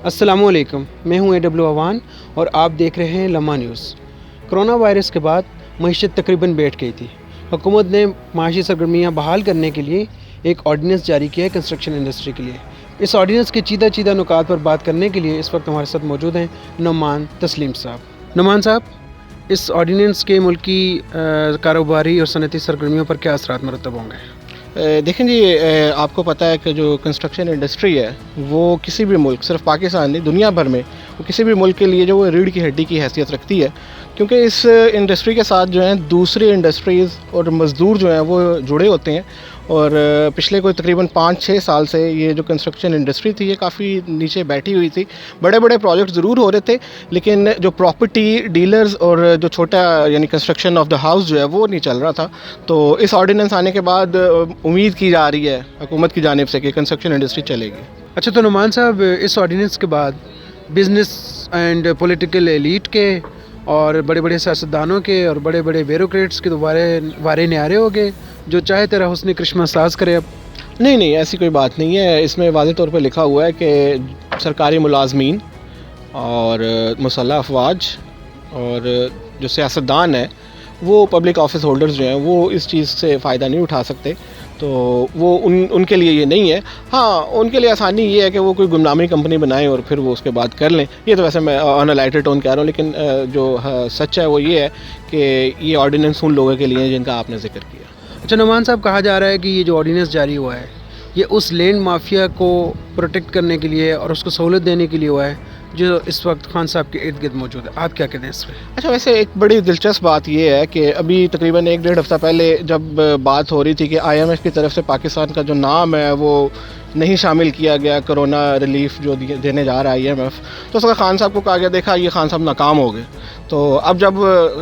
अस्सलाम वालेकुम, मैं हूं AW अवान और आप देख रहे हैं लम्हा न्यूज़। कोरोना वायरस के बाद मईशत तकरीबन बैठ गई थी। हुकूमत ने माशी सरगर्मियाँ बहाल करने के लिए एक ऑर्डिनेंस जारी किया है कंस्ट्रक्शन इंडस्ट्री के लिए। इस ऑर्डिनेंस के चीदा नुकात पर बात करने के लिए इस वक्त हमारे साथ मौजूद हैं नुमान तस्लीम साहब। नुमान साहब, इस ऑर्डिनेंस के मुल्की कारोबारी और सनती सरगर्मियों पर क्या असरात मरतब होंगे? देखें जी, आपको पता है कि जो कंस्ट्रक्शन इंडस्ट्री है वो किसी भी मुल्क, सिर्फ पाकिस्तान नहीं दुनिया भर में, वो किसी भी मुल्क के लिए जो वो रीढ़ की हड्डी की हैसियत रखती है, क्योंकि इस इंडस्ट्री के साथ जो है दूसरी इंडस्ट्रीज़ और मज़दूर जो हैं वो जुड़े होते हैं। और पिछले कोई तकरीबन 5-6 साल से ये जो कंस्ट्रक्शन इंडस्ट्री थी ये काफ़ी नीचे बैठी हुई थी। बड़े बड़े प्रोजेक्ट ज़रूर हो रहे थे, लेकिन जो प्रॉपर्टी डीलर्स और जो छोटा यानी कंस्ट्रक्शन ऑफ द हाउस जो है वो नहीं चल रहा था। तो इस ऑर्डिनेंस आने के बाद उम्मीद की जा रही है हुकूमत की जानिब से कि कंस्ट्रक्शन इंडस्ट्री चलेगी। अच्छा, तो नुमान साहब, इस ऑर्डिनेंस के बाद बिज़नेस एंड पॉलिटिकल एलीट के और बड़े बड़े सियासतदानों के और बड़े बड़े ब्यूरोक्रेट्स के दोबारा वारे न्यारे हो गए, जो चाहे तेरा हुस्न करिश्मा साज करे अब? नहीं, ऐसी कोई बात नहीं है। इसमें वाज़ेह तौर पर लिखा हुआ है कि सरकारी मुलाजमीन और मुसल्लह अफवाज और जो सियासतदान है वो पब्लिक ऑफिस होल्डर्स जो हैं वो इस चीज़ से फ़ायदा नहीं उठा सकते। तो वो उनके लिए ये नहीं है। हाँ, उनके लिए आसानी ये है कि वो कोई गुमनामी कंपनी बनाएं और फिर वो उसके बाद कर लें। ये तो वैसे मैं ऑन अ लाइटर टोन कह रहा हूँ, लेकिन जो सच है वो ये है कि ये ऑर्डिनेंस उन लोगों के लिए है जिनका आपने जिक्र किया। अच्छा नुमान साहब, कहा जा रहा है कि ये जो ऑर्डिनेंस जारी हुआ है ये उस लैंड माफिया को प्रोटेक्ट करने के लिए और उसको सहूलत देने के लिए हुआ है जो इस वक्त खान साहब के इर्द गिर्द मौजूद है। आप क्या कहते हैं इस पर? अच्छा, वैसे एक बड़ी दिलचस्प बात यह है कि अभी तकरीबन 1-1.5 हफ्ता पहले जब बात हो रही थी कि IMF की तरफ से पाकिस्तान का जो नाम है वो नहीं शामिल किया गया कोरोना रिलीफ जो देने जा रहा है IMF, तो उसका खान साहब को कहा गया देखा ये खान साहब नाकाम हो गए। तो अब जब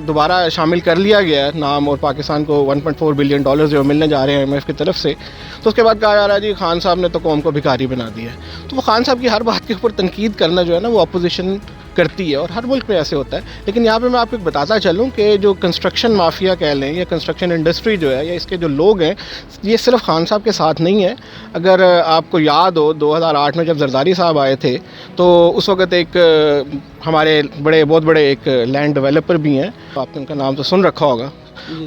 दोबारा शामिल कर लिया गया है नाम और पाकिस्तान को $1.4 बिलियन जो मिलने जा रहे हैं IMF की तरफ से, तो उसके बाद कहा जा रहा है जी खान साहब ने तो कौम को भिखारी बना दिया है। तो वो खान साहब की हर बात के ऊपर तनकीद करना जो है ना वो अपोजिशन करती है और हर मुल्क में ऐसे होता है। लेकिन यहाँ पे मैं आपको बताता चलूँ कि जो कंस्ट्रक्शन माफिया कह लें या कंस्ट्रक्शन इंडस्ट्री जो है या इसके जो लोग हैं ये सिर्फ खान साहब के साथ नहीं है। अगर आपको याद हो 2008 में जब जरदारी साहब आए थे तो उस वक्त एक हमारे बहुत बड़े एक लैंड डेवलपर भी हैं, आपने उनका नाम तो सुन रखा होगा।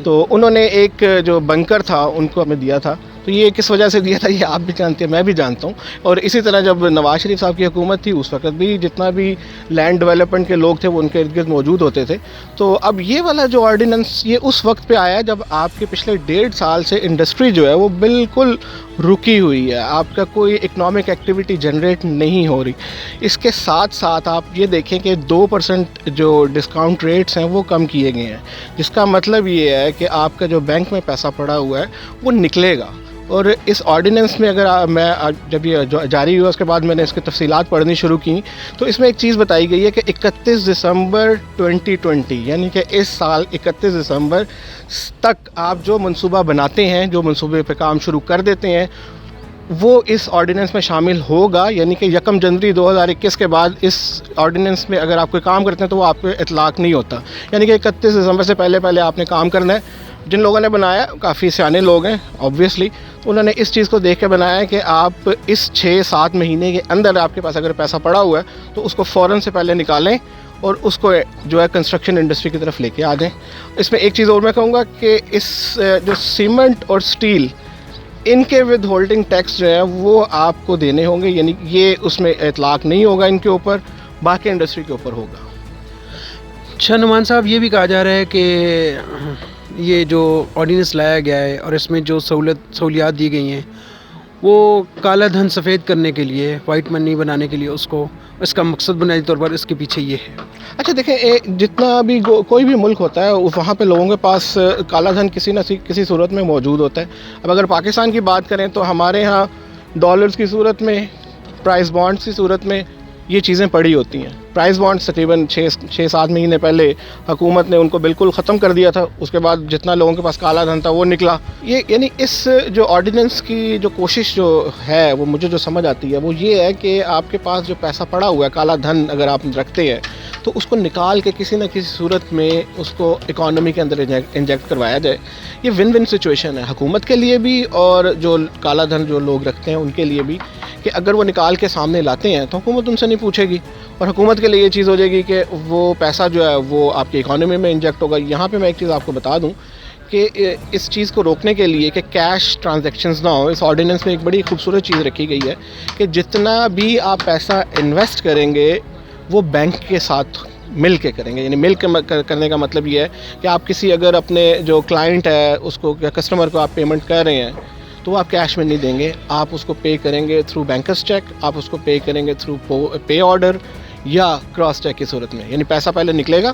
तो उन्होंने एक जो बंकर था उनको हमें दिया था। तो ये किस वजह से दिया था ये आप भी जानते हैं, मैं भी जानता हूँ। और इसी तरह जब नवाज शरीफ साहब की हुकूमत थी उस वक्त भी जितना भी लैंड डेवलपमेंट के लोग थे वो उनके इर्द गिर्द मौजूद होते थे। तो अब ये वाला जो ऑर्डिनेंस ये उस वक्त पे आया जब आपके पिछले 1.5 साल से इंडस्ट्री जो है वो बिल्कुल रुकी हुई है, आपका कोई इकनॉमिक एक्टिविटी जनरेट नहीं हो रही। इसके साथ साथ आप ये देखें कि 2% जो डिस्काउंट रेट्स हैं वो कम किए गए हैं, जिसका मतलब ये है कि आपका जो बैंक में पैसा पड़ा हुआ है वो निकलेगा। और इस ऑर्डिनेंस में अगर मैं जब ये जारी हुआ उसके बाद मैंने इसकी तफसीलात पढ़नी शुरू की तो इसमें एक चीज़ बताई गई है कि 31 दिसंबर 2020 यानी कि इस साल 31 दिसंबर तक आप जो मंसूबा बनाते हैं, जो मंसूबे पे काम शुरू कर देते हैं वो इस ऑर्डिनेंस में शामिल होगा। यानी कि 1 जनवरी 2021 के बाद इस ऑर्डिनेंस में अगर आप कोई काम करते हैं तो वो आप पे इतलाक़ नहीं होता। यानी कि 31 दिसंबर से पहले आपने काम करना है। जिन लोगों ने बनाया काफ़ी सियाने लोग हैं ऑब्वियसली, उन्होंने इस चीज़ को देख के बनाया है कि आप इस 6-7 महीने के अंदर आपके पास अगर पैसा पड़ा हुआ है तो उसको फ़ौरन से पहले निकालें और उसको जो है कंस्ट्रक्शन इंडस्ट्री की तरफ लेके आ दें। इसमें एक चीज़ और मैं कहूँगा कि इस जो सीमेंट और स्टील इनके विद होल्डिंग टैक्स जो है वो आपको देने होंगे, यानी ये उसमें इतलाक़ नहीं होगा इनके ऊपर, बाकी इंडस्ट्री के ऊपर होगा। अच्छा नुमान साहब, ये भी कहा जा रहा है कि ये जो ऑर्डिनेंस लाया गया है और इसमें जो सहूलियात दी गई हैं वो काला धन सफ़ेद करने के लिए, वाइट मनी बनाने के लिए उसको इसका मकसद बुनियादी तौर पर इसके पीछे ये है। अच्छा देखें, जितना भी कोई भी मुल्क होता है वहाँ पे लोगों के पास काला धन किसी न किसी सूरत में मौजूद होता है। अब अगर पाकिस्तान की बात करें तो हमारे यहाँ डॉलर्स की सूरत में, प्राइस बॉन्ड्स की सूरत में ये चीज़ें पड़ी होती हैं। प्राइस बॉन्ड्स तकरीबन 6-7 महीने पहले हुकूमत ने उनको बिल्कुल ख़त्म कर दिया था। उसके बाद जितना लोगों के पास काला धन था वो निकला। ये यानी इस जो ऑर्डिनेंस की जो कोशिश जो है वो मुझे जो समझ आती है वो ये है कि आपके पास जो पैसा पड़ा हुआ है, काला धन अगर आप रखते हैं तो उसको निकाल के किसी न किसी सूरत में उसको इकॉनमी के अंदर इंजेक्ट करवाया जाए। ये विन विन सिचुएशन है हुकूमत के लिए भी और जो काला धन जो लोग रखते हैं उनके लिए भी, کہ اگر وہ نکال کے سامنے لاتے ہیں تو حکومت ان سے نہیں پوچھے گی، اور حکومت کے لیے یہ چیز ہو جائے گی کہ وہ پیسہ جو ہے وہ آپ کی اکانومی میں انجیکٹ ہوگا۔ یہاں پہ میں ایک چیز آپ کو بتا دوں کہ اس چیز کو روکنے کے لیے کہ کیش ٹرانزیکشنز نہ ہو، اس آرڈیننس میں ایک بڑی خوبصورت چیز رکھی گئی ہے کہ جتنا بھی آپ پیسہ انویسٹ کریں گے وہ بینک کے ساتھ مل کے کریں گے۔ یعنی مل کے کرنے کا مطلب یہ ہے کہ آپ کسی اگر اپنے جو کلائنٹ ہے اس کو یا کسٹمر کو آپ پیمنٹ کر رہے ہیں تو وہ آپ کیش میں نہیں دیں گے، آپ اس کو پے کریں گے تھرو بینکرس چیک، آپ اس کو پے کریں گے تھرو پے آرڈر یا کراس چیک کی صورت میں۔ یعنی پیسہ پہلے نکلے گا،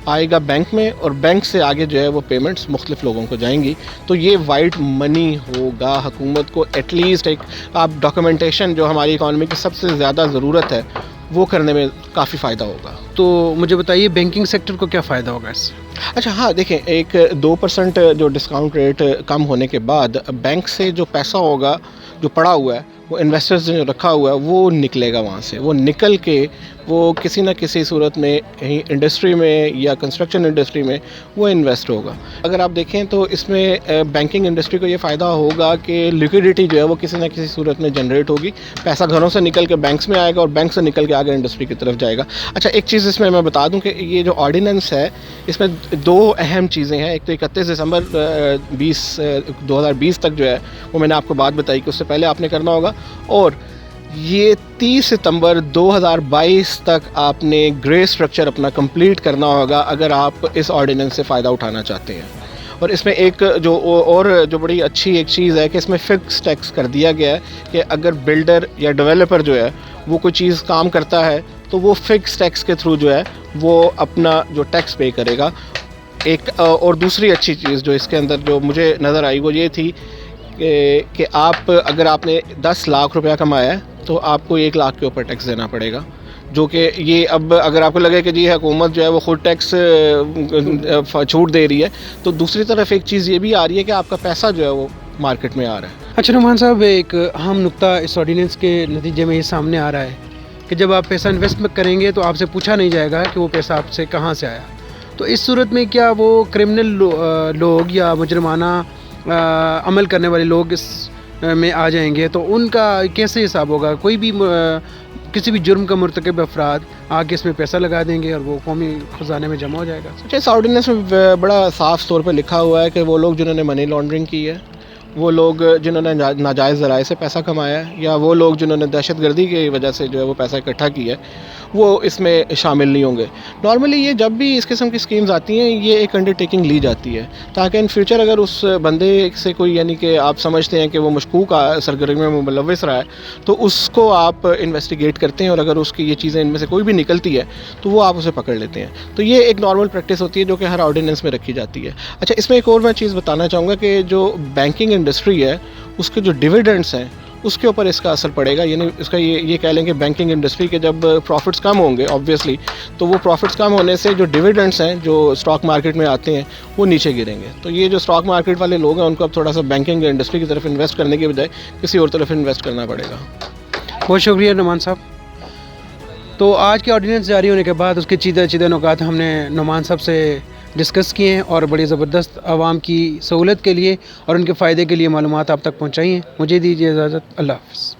آئے گا بینک میں، اور بینک سے آگے جو ہے وہ پیمنٹس مختلف لوگوں کو جائیں گی۔ تو یہ وائٹ منی ہوگا۔ حکومت کو ایٹ لیسٹ ایک آپ ڈاکومنٹیشن جو ہماری اکانومی کی سب سے زیادہ ضرورت ہے وہ کرنے میں کافی فائدہ ہوگا۔ تو مجھے بتائیے بینکنگ سیکٹر کو کیا فائدہ ہوگا اس سے؟ اچھا ہاں، دیکھیں، ایک 2% جو ڈسکاؤنٹ ریٹ کم ہونے کے بعد بینک سے جو پیسہ ہوگا جو پڑا ہوا ہے وہ انویسٹرز نے جو رکھا ہوا ہے وہ نکلے گا وہاں سے، وہ نکل کے وہ کسی نہ کسی صورت میں کہیں انڈسٹری میں یا کنسٹرکشن انڈسٹری میں وہ انویسٹ ہوگا۔ اگر آپ دیکھیں تو اس میں بینکنگ انڈسٹری کو یہ فائدہ ہوگا کہ لیکوڈیٹی جو ہے وہ کسی نہ کسی صورت میں جنریٹ ہوگی، پیسہ گھروں سے نکل کے بینکس میں آئے گا اور بینک سے نکل کے آگے انڈسٹری کی طرف جائے گا۔ اچھا ایک چیز اس میں بتا دوں کہ یہ جو آرڈیننس ہے اس میں 2 اہم چیزیں ہیں۔ ایک تو 31 دسمبر 2020 تک جو ہے وہ میں نے آپ کو بات بتائی کہ اس سے پہلے آپ نے کرنا ہوگا، اور یہ 30 ستمبر 2022 تک آپ نے گرے سٹرکچر اپنا کمپلیٹ کرنا ہوگا اگر آپ اس آرڈیننس سے فائدہ اٹھانا چاہتے ہیں۔ اور اس میں ایک جو بڑی اچھی ایک چیز ہے کہ اس میں فکس ٹیکس کر دیا گیا ہے کہ اگر بلڈر یا ڈیولپر جو ہے وہ کوئی چیز کام کرتا ہے تو وہ فکس ٹیکس کے تھرو جو ہے وہ اپنا جو ٹیکس پے کرے گا۔ ایک اور دوسری اچھی چیز جو اس کے اندر جو مجھے نظر آئی وہ یہ تھی کہ اگر آپ نے 10 لاکھ روپیہ کمایا ہے تو آپ کو 1 لاکھ کے اوپر ٹیکس دینا پڑے گا، جو کہ یہ اب اگر آپ کو لگے کہ جی حکومت جو ہے وہ خود ٹیکس چھوٹ دے رہی ہے، تو دوسری طرف ایک چیز یہ بھی آ رہی ہے کہ آپ کا پیسہ جو ہے وہ مارکیٹ میں آ رہا ہے۔ اچھا نعمان صاحب، ایک اہم نقطہ اس آرڈیننس کے نتیجے میں یہ سامنے آ رہا ہے کہ جب آپ پیسہ انویسٹ کریں گے تو آپ سے پوچھا نہیں جائے گا کہ وہ پیسہ آپ سے کہاں سے آیا۔ تو اس صورت میں کیا وہ کرمنل لوگ یا مجرمانہ عمل کرنے والے لوگ اس میں آ جائیں گے تو ان کا کیسے حساب ہوگا؟ کوئی بھی کسی بھی جرم کا مرتکب افراد آگے اس میں پیسہ لگا دیں گے اور وہ قومی خزانے میں جمع ہو جائے گا۔ اس آرڈیننس میں بڑا صاف طور پہ لکھا ہوا ہے کہ وہ لوگ جنہوں نے منی لانڈرنگ کی ہے، وہ لوگ جنہوں نے ناجائز ذرائع سے پیسہ کمایا ہے، یا وہ لوگ جنہوں نے دہشت گردی کی وجہ سے جو ہے وہ پیسہ اکٹھا کیا ہے، وہ اس میں شامل نہیں ہوں گے۔ نارملی یہ جب بھی اس قسم کی اسکیمز آتی ہیں یہ ایک انڈرٹیکنگ لی جاتی ہے تاکہ ان فیوچر اگر اس بندے سے کوئی یعنی کہ آپ سمجھتے ہیں کہ وہ مشکوک سرگرمیوں میں ملوث رہا ہے تو اس کو آپ انویسٹیگیٹ کرتے ہیں، اور اگر اس کی یہ چیزیں ان میں سے کوئی بھی نکلتی ہے تو وہ آپ اسے پکڑ لیتے ہیں۔ تو یہ ایک نارمل پریکٹس ہوتی ہے جو کہ ہر آرڈیننس میں رکھی جاتی ہے۔ اچھا اس میں ایک اور میں چیز بتانا چاہوں گا کہ جو بینکنگ انڈسٹری ہے اس کے جو ڈویڈنڈس ہیں اس کے اوپر اس کا اثر پڑے گا۔ یعنی اس کا یہ کہہ لیں کہ بینکنگ انڈسٹری کے جب پروفٹس کم ہوں گے آبویسلی، تو وہ پروفٹس کم ہونے سے جو ڈویڈنڈس ہیں جو اسٹاک مارکیٹ میں آتے ہیں وہ نیچے گریں گے۔ تو یہ جو اسٹاک مارکیٹ والے لوگ ہیں ان کو اب تھوڑا سا بینکنگ انڈسٹری کی طرف انویسٹ کرنے کے بجائے کسی اور طرف انویسٹ کرنا پڑے گا۔ بہت شکریہ نعمان صاحب۔ تو آج کے آرڈیننس جاری ہونے کے بعد اس کے چیدہ نکات ہم نے نعمان صاحب سے ڈسکس کیے ہیں اور بڑی زبردست عوام کی سہولت کے لیے اور ان کے فائدے کے لیے معلومات آپ تک پہنچائی ہیں۔ مجھے دیجیے اجازت، اللہ حافظ۔